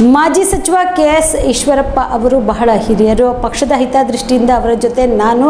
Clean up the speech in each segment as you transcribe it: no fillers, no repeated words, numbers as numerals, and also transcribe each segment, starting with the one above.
ಮಾಜಿ ಸಚಿವ ಕೆಎಸ್ ಈಶ್ವರಪ್ಪ ಅವರು ಬಹಳ ಹಿರಿಯರು. ಪಕ್ಷದ ಹಿತದೃಷ್ಟಿಯಿಂದ ಅವರ ಜೊತೆ ನಾನು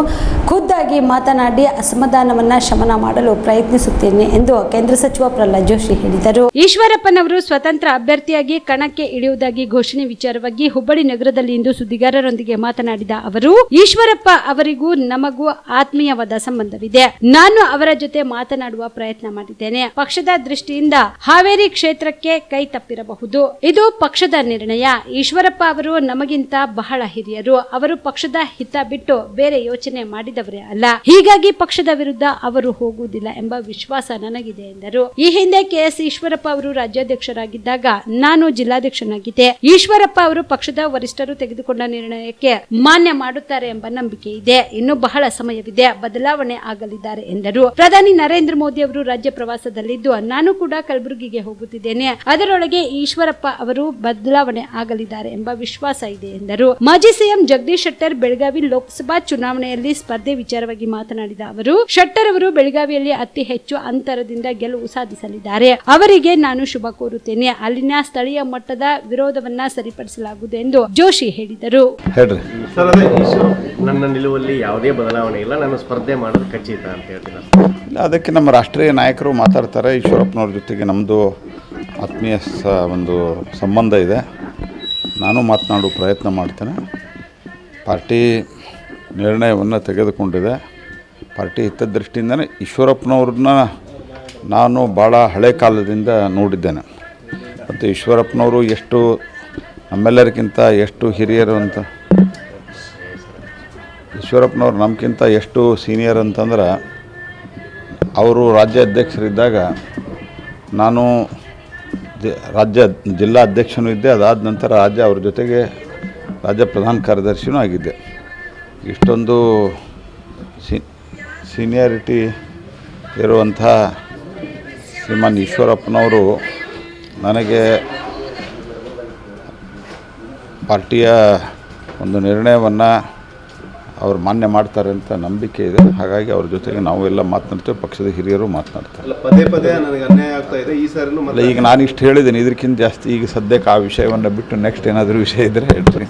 ಖುದ್ದಾಗಿ ಮಾತನಾಡಿ ಅಸಮಾಧಾನವನ್ನು ಶಮನ ಮಾಡಲು ಪ್ರಯತ್ನಿಸುತ್ತೇನೆ ಎಂದು ಕೇಂದ್ರ ಸಚಿವ ಪ್ರಹ್ಲಾದ್ ಜೋಶಿ ಹೇಳಿದರು. ಈಶ್ವರಪ್ಪನವರು ಸ್ವತಂತ್ರ ಅಭ್ಯರ್ಥಿಯಾಗಿ ಕಣಕ್ಕೆ ಇಳಿಯುವುದಾಗಿ ಘೋಷಣೆ ವಿಚಾರವಾಗಿ ಹುಬ್ಬಳ್ಳಿ ನಗರದಲ್ಲಿ ಇಂದು ಸುದ್ದಿಗಾರರೊಂದಿಗೆ ಮಾತನಾಡಿದ ಅವರು, ಈಶ್ವರಪ್ಪ ಅವರಿಗೂ ನಮಗೂ ಆತ್ಮೀಯವಾದ ಸಂಬಂಧವಿದೆ. ನಾನು ಅವರ ಜೊತೆ ಮಾತನಾಡುವ ಪ್ರಯತ್ನ ಮಾಡಿದ್ದೇನೆ. ಪಕ್ಷದ ದೃಷ್ಟಿಯಿಂದ ಹಾವೇರಿ ಕ್ಷೇತ್ರಕ್ಕೆ ಕೈ ತಪ್ಪಿರಬಹುದು. ಇದು ಪಕ್ಷದ ನಿರ್ಣಯ. ಈಶ್ವರಪ್ಪ ಅವರು ನಮಗಿಂತ ಬಹಳ ಹಿರಿಯರು. ಅವರು ಪಕ್ಷದ ಹಿತ ಬಿಟ್ಟು ಬೇರೆ ಯೋಚನೆ ಮಾಡಿದವರೇ ಅಲ್ಲ. ಹೀಗಾಗಿ ಪಕ್ಷದ ವಿರುದ್ಧ ಅವರು ಹೋಗುವುದಿಲ್ಲ ಎಂಬ ವಿಶ್ವಾಸ ನನಗಿದೆ ಎಂದರು. ಈ ಹಿಂದೆ ಕೆಎಸ್ ಈಶ್ವರಪ್ಪ ಅವರು ರಾಜ್ಯಾಧ್ಯಕ್ಷರಾಗಿದ್ದಾಗ ನಾನು ಜಿಲ್ಲಾಧ್ಯಕ್ಷನಾಗಿದ್ದೆ. ಈಶ್ವರಪ್ಪ ಅವರು ಪಕ್ಷದ ವರಿಷ್ಠರು ತೆಗೆದುಕೊಂಡ ನಿರ್ಣಯಕ್ಕೆ ಮಾನ್ಯ ಮಾಡುತ್ತಾರೆ ಎಂಬ ನಂಬಿಕೆ ಇದೆ. ಇನ್ನು ಬಹಳ ಸಮಯವಿದೆ, ಬದಲಾವಣೆ ಆಗಲಿದ್ದಾರೆ ಎಂದರು. ಪ್ರಧಾನಿ ನರೇಂದ್ರ ಮೋದಿ ಅವರು ರಾಜ್ಯ ಪ್ರವಾಸದಲ್ಲಿದ್ದು ನಾನು ಕೂಡ ಕಲಬುರಗಿಗೆ ಹೋಗುತ್ತಿದ್ದೇನೆ. ಅದರೊಳಗೆ ಈಶ್ವರಪ್ಪ ಅವರು ಬದಲಾವಣೆ ಆಗಲಿದ್ದಾರೆ ಎಂಬ ವಿಶ್ವಾಸ ಇದೆ ಎಂದರು. ಮಾಜಿ ಸಿಎಂ ಜಗದೀಶ್ ಶೆಟ್ಟರ್ ಬೆಳಗಾವಿ ಲೋಕಸಭಾ ಚುನಾವಣೆಯಲ್ಲಿ ಸ್ಪರ್ಧೆ ವಿಚಾರವಾಗಿ ಮಾತನಾಡಿದ ಅವರು, ಶೆಟ್ಟರ್ ಅವರು ಬೆಳಗಾವಿಯಲ್ಲಿ ಅತಿ ಹೆಚ್ಚು ಅಂತರದಿಂದ ಗೆಲುವು ಸಾಧಿಸಲಿದ್ದಾರೆ. ಅವರಿಗೆ ನಾನು ಶುಭ ಕೋರುತ್ತೇನೆ. ಅಲ್ಲಿನ ಸ್ಥಳೀಯ ಮಟ್ಟದ ವಿರೋಧವನ್ನ ಸರಿಪಡಿಸಲಾಗುವುದು ಎಂದು ಜೋಶಿ ಹೇಳಿದರು. ನನ್ನ ನಿಲುವಲ್ಲಿ ಯಾವುದೇ ಬದಲಾವಣೆ ಇಲ್ಲ, ನಾನು ಸ್ಪರ್ಧೆ ಮಾಡೋದು ಖಚಿತ ಅಂತ ಹೇಳ್ತೀನಿ. ಅದಕ್ಕೆ ನಮ್ಮ ರಾಷ್ಟ್ರೀಯ ನಾಯಕರು ಮಾತಾಡ್ತಾರೆ. ಈಶ್ವರಪ್ಪನವ್ರ ಜೊತೆಗೆ ನಮ್ಮದು ಆತ್ಮೀಯ ಒಂದು ಸಂಬಂಧ ಇದೆ. ನಾನು ಮಾತನಾಡುವ ಪ್ರಯತ್ನ ಮಾಡ್ತೇನೆ. ಪಾರ್ಟಿ ನಿರ್ಣಯವನ್ನು ತೆಗೆದುಕೊಂಡಿದೆ. ಪಾರ್ಟಿ ಹಿತದೃಷ್ಟಿಯಿಂದಲೇ ಈಶ್ವರಪ್ಪನವ್ರನ್ನ ನಾನು ಭಾಳ ಹಳೆ ಕಾಲದಿಂದ ನೋಡಿದ್ದೇನೆ. ಮತ್ತು ಈಶ್ವರಪ್ಪನವರು ಎಷ್ಟು ನಮ್ಮೆಲ್ಲರಿಗಿಂತ ಎಷ್ಟು ಹಿರಿಯರು ಅಂತ, ಈಶ್ವರಪ್ಪನವ್ರು ನಮಗಿಂತ ಎಷ್ಟು ಸೀನಿಯರ್ ಅಂತಂದ್ರೆ, ಅವರು ರಾಜ್ಯ ಅಧ್ಯಕ್ಷರಿದ್ದಾಗ ನಾನು ಜಿಲ್ಲಾ ಅಧ್ಯಕ್ಷನೂ ಇದ್ದೆ. ಅದಾದ ನಂತರ ಅವ್ರ ಜೊತೆಗೆ ರಾಜ್ಯ ಪ್ರಧಾನ ಕಾರ್ಯದರ್ಶಿನೂ ಆಗಿದ್ದೆ. ಇಷ್ಟೊಂದು ಸೀನಿಯಾರಿಟಿ ಇರುವಂಥ ಶ್ರೀಮಾನ್ ಈಶ್ವರಪ್ಪನವರು ನನಗೆ ಪಾರ್ಟಿಯ ಒಂದು ನಿರ್ಣಯವನ್ನು ಅವ್ರು ಮಾನ್ಯ ಮಾಡ್ತಾರೆ ಅಂತ ನಂಬಿಕೆ ಇದೆ. ಹಾಗಾಗಿ ಅವ್ರ ಜೊತೆಗೆ ನಾವು ಎಲ್ಲ ಮಾತನಾಡ್ತೇವೆ. ಪಕ್ಷದ ಹಿರಿಯರು ಮಾತನಾಡ್ತಾರೆ. ಪದೇ ಪದೇ ನನಗೆ ಅನ್ಯಾಯ ಆಗ್ತಾ ಇದೆ. ಈ ಸಾರಿನೂ ಅಲ್ಲ, ಈಗ ನಾನು ಇಷ್ಟು ಹೇಳಿದ್ದೀನಿ. ಇದಕ್ಕಿಂತ ಜಾಸ್ತಿ ಈಗ ಸದ್ಯಕ್ಕೆ ಆ ವಿಷಯವನ್ನು ಬಿಟ್ಟು ನೆಕ್ಸ್ಟ್ ಏನಾದರೂ ವಿಷಯ ಇದ್ದರೆ ಹೇಳ್ತೀನಿ.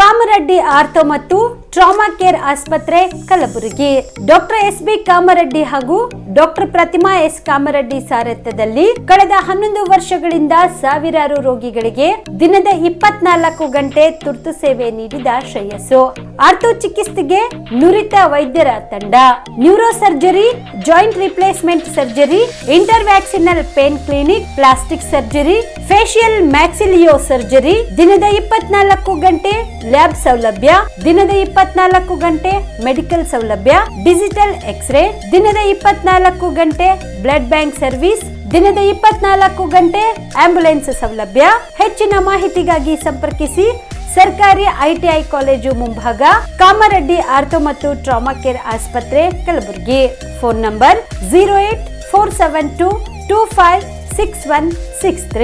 ಕಾಮರೆಡ್ಡಿ ಆರ್ಥೋ ಮತ್ತು ಟ್ರಾಮಾ ಕೇರ್ ಆಸ್ಪತ್ರೆ ಕಲಬುರಗಿ. Doctor S B. ಕಾಮರೆಡ್ಡಿ ಹಾಗೂ ಡಾಕ್ಟರ್ ಪ್ರತಿಮಾ ಎಸ್. ಕಾಮರೆಡ್ಡಿ ಸಾರಥ್ಯದಲ್ಲಿ ಕಳೆದ 11 ವರ್ಷಗಳಿಂದ ಸಾವಿರಾರು ರೋಗಿಗಳಿಗೆ ದಿನದ 24 ಗಂಟೆ ತುರ್ತು ಸೇವೆ ನೀಡಿದ ಶ್ರೇಯಸ್ಸು. ಆರ್ಥೋ ಚಿಕಿತ್ಸೆಗೆ ನುರಿತ ವೈದ್ಯರ ತಂಡ, neuro surgery, joint replacement surgery, interventional pain clinic, plastic surgery, facial maxillo surgery, ದಿನದ 24 ಗಂಟೆ ಲ್ಯಾಬ್ ಸೌಲಭ್ಯ, ದಿನದ 24 ಗಂಟೆ ಮೆಡಿಕಲ್ ಸೌಲಭ್ಯ, ಡಿಜಿಟಲ್ ಎಕ್ಸ್ರೇ, ದಿನದ 24 ಗಂಟೆ ಬ್ಲಡ್ ಬ್ಯಾಂಕ್ ಸರ್ವಿಸ್, ದಿನದ 24 ಗಂಟೆ ಆಂಬ್ಯುಲೆನ್ಸ್ ಸೌಲಭ್ಯ. ಹೆಚ್ಚಿನ ಮಾಹಿತಿಗಾಗಿ ಸಂಪರ್ಕಿಸಿ ಸರ್ಕಾರಿ ಐಟಿಐ ಕಾಲೇಜು ಮುಂಭಾಗ, ಕಾಮರೆಡ್ಡಿ ಆರ್ಥೋ ಮತ್ತು ಟ್ರಾಮಾ ಕೇರ್ ಆಸ್ಪತ್ರೆ ಕಲಬುರಗಿ. Phone number 084722566163.